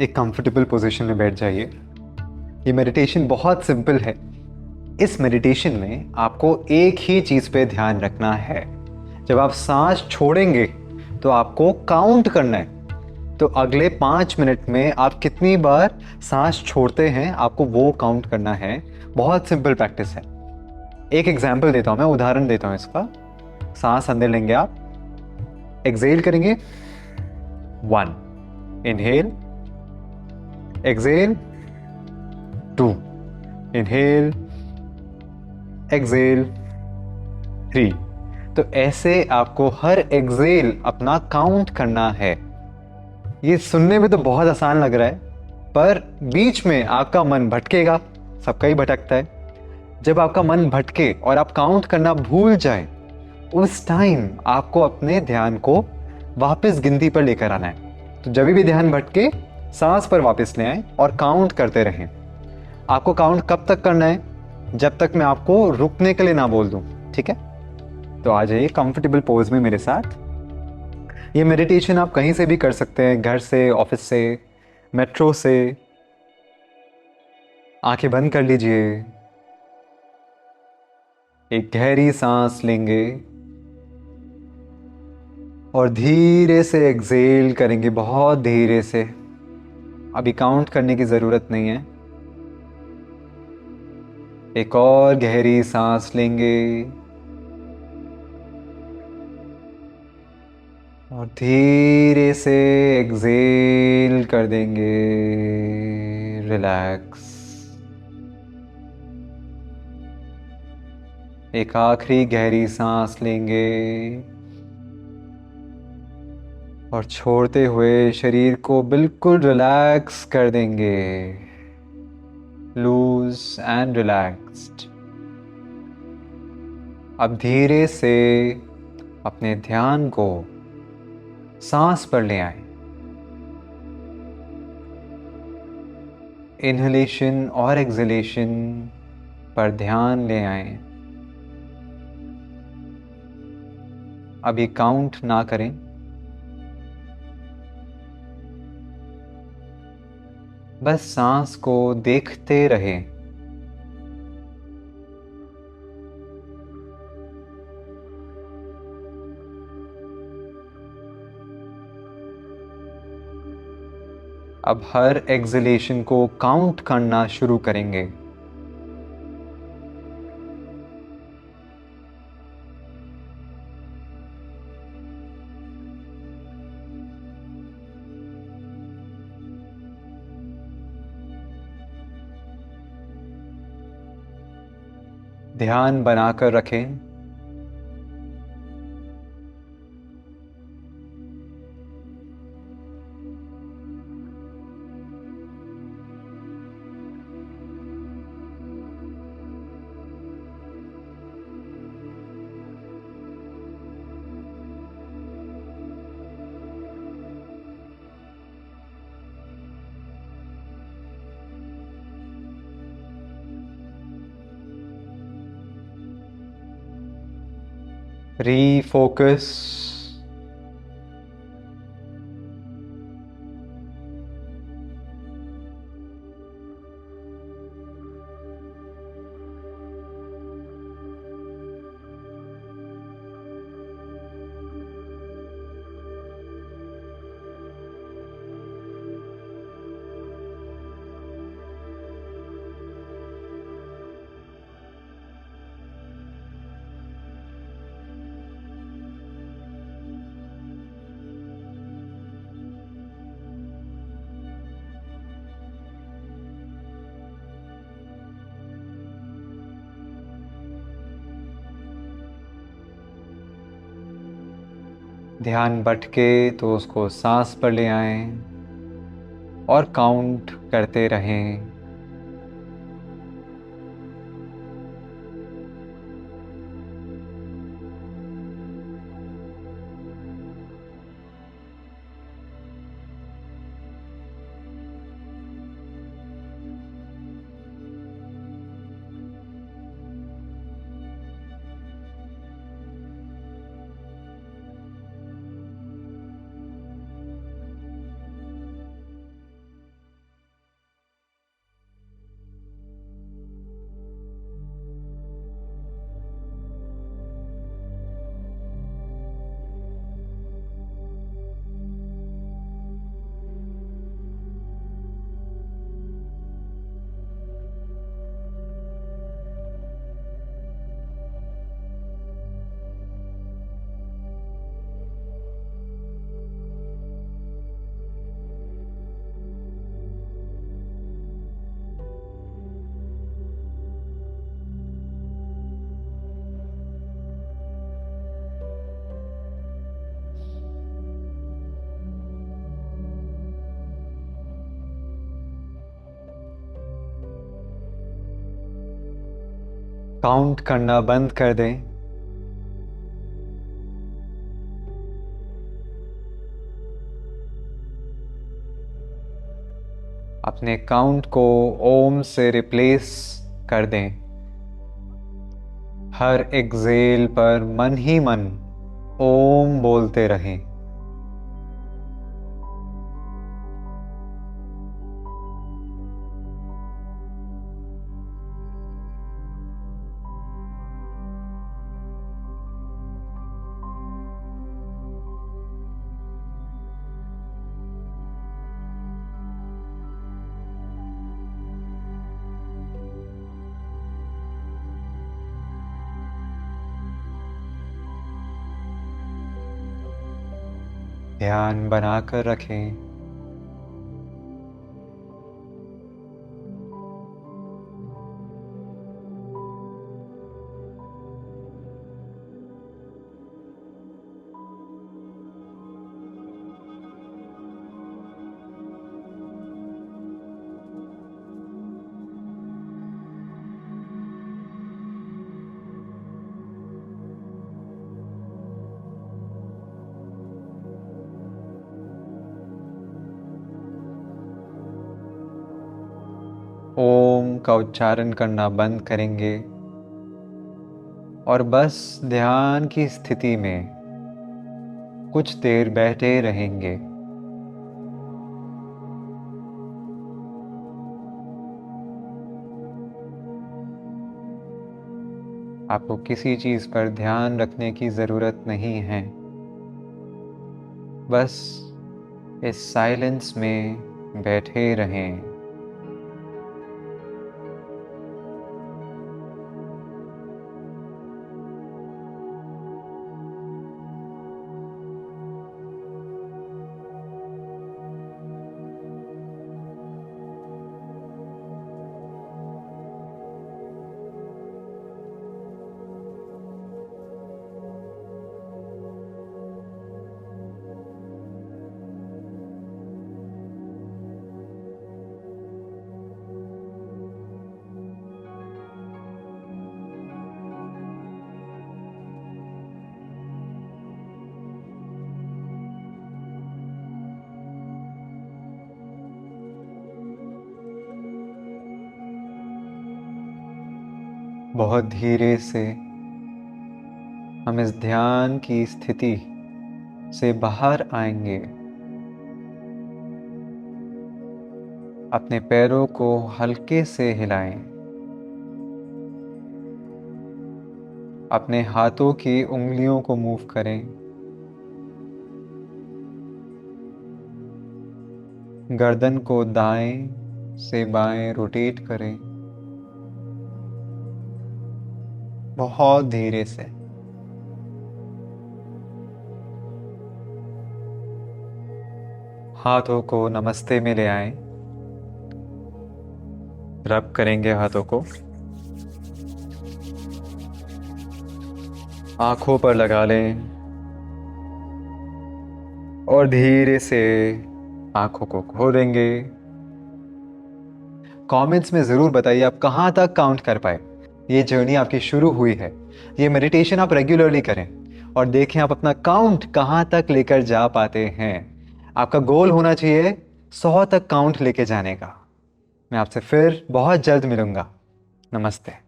एक comfortable position में बैठ जाइए। ये मेडिटेशन बहुत सिंपल है। इस मेडिटेशन में आपको एक ही चीज़ पे ध्यान रखना है। जब आप सांस छोड़ेंगे तो आपको काउंट करना है। तो अगले 5 मिनट में आप कितनी बार सांस छोड़ते हैं आपको वो काउंट करना है। बहुत सिंपल प्रैक्टिस है। एक एग्जाम्पल देता हूँ, मैं उदाहरण देता हूँ इसका। सांस अंदर लेंगे आप, एक्सेल करेंगे, 1, इनहेल, एक्सेल, 2, इनहेल, एक्सेल, 3। तो ऐसे आपको हर एक्सेल अपना काउंट करना है। ये सुनने में तो बहुत आसान लग रहा है, पर बीच में आपका मन भटकेगा। सबका ही भटकता है। जब आपका मन भटके और आप काउंट करना भूल जाए, उस टाइम आपको अपने ध्यान को वापस गिनती पर लेकर आना है। तो जब भी ध्यान भटके, सांस पर वापस ले आए और काउंट करते रहें। आपको काउंट कब तक करना है? जब तक मैं आपको रुकने के लिए ना बोल दूं। ठीक है? तो आ जाइए कंफर्टेबल पोज में मेरे साथ। ये मेडिटेशन आप कहीं से भी कर सकते हैं, घर से, ऑफिस से, मेट्रो से। आंखें बंद कर लीजिए। एक गहरी सांस लेंगे और धीरे से एक्सेल करेंगे, बहुत धीरे से। अभी काउंट करने की ज़रूरत नहीं है। एक और गहरी सांस लेंगे और धीरे से एक्सेल कर देंगे। रिलैक्स। एक आखिरी गहरी सांस लेंगे और छोड़ते हुए शरीर को बिल्कुल रिलैक्स कर देंगे। Loose and relaxed. अब धीरे से अपने ध्यान को सांस पर ले आए। इनहेलेशन और एक्सहेलेशन पर ध्यान ले आए। अभी काउंट ना करें। बस सांस को देखते रहें। अब हर एक्सहेलेशन को काउंट करना शुरू करेंगे। ध्यान बनाकर रखें। रीफोकस। ध्यान भटके तो उसको सांस पर ले आएं और काउंट करते रहें। काउंट करना बंद कर दें। अपने काउंट को ओम से रिप्लेस कर दें। हर एक्सेल पर मन ही मन ओम बोलते रहें। ध्यान बनाकर रखें। ओम का उच्चारण करना बंद करेंगे और बस ध्यान की स्थिति में कुछ देर बैठे रहेंगे। आपको किसी चीज पर ध्यान रखने की जरूरत नहीं है। बस इस साइलेंस में बैठे रहें। बहुत धीरे से हम इस ध्यान की स्थिति से बाहर आएंगे। अपने पैरों को हल्के से हिलाएं। अपने हाथों की उंगलियों को मूव करें। गर्दन को दाएं से बाएं रोटेट करें। बहुत धीरे से। हाथों को नमस्ते में ले आएं। रब करेंगे हाथों को। आंखों पर लगा लें और धीरे से आंखों को खोलेंगे। कमेंट्स में ज़रूर बताइए आप कहाँ तक काउंट कर पाए। ये जर्नी आपकी शुरू हुई है। ये मेडिटेशन आप रेगुलरली करें और देखें आप अपना काउंट कहाँ तक लेकर जा पाते हैं। आपका गोल होना चाहिए 100 तक काउंट लेके जाने का। मैं आपसे फिर बहुत जल्द मिलूंगा। नमस्ते।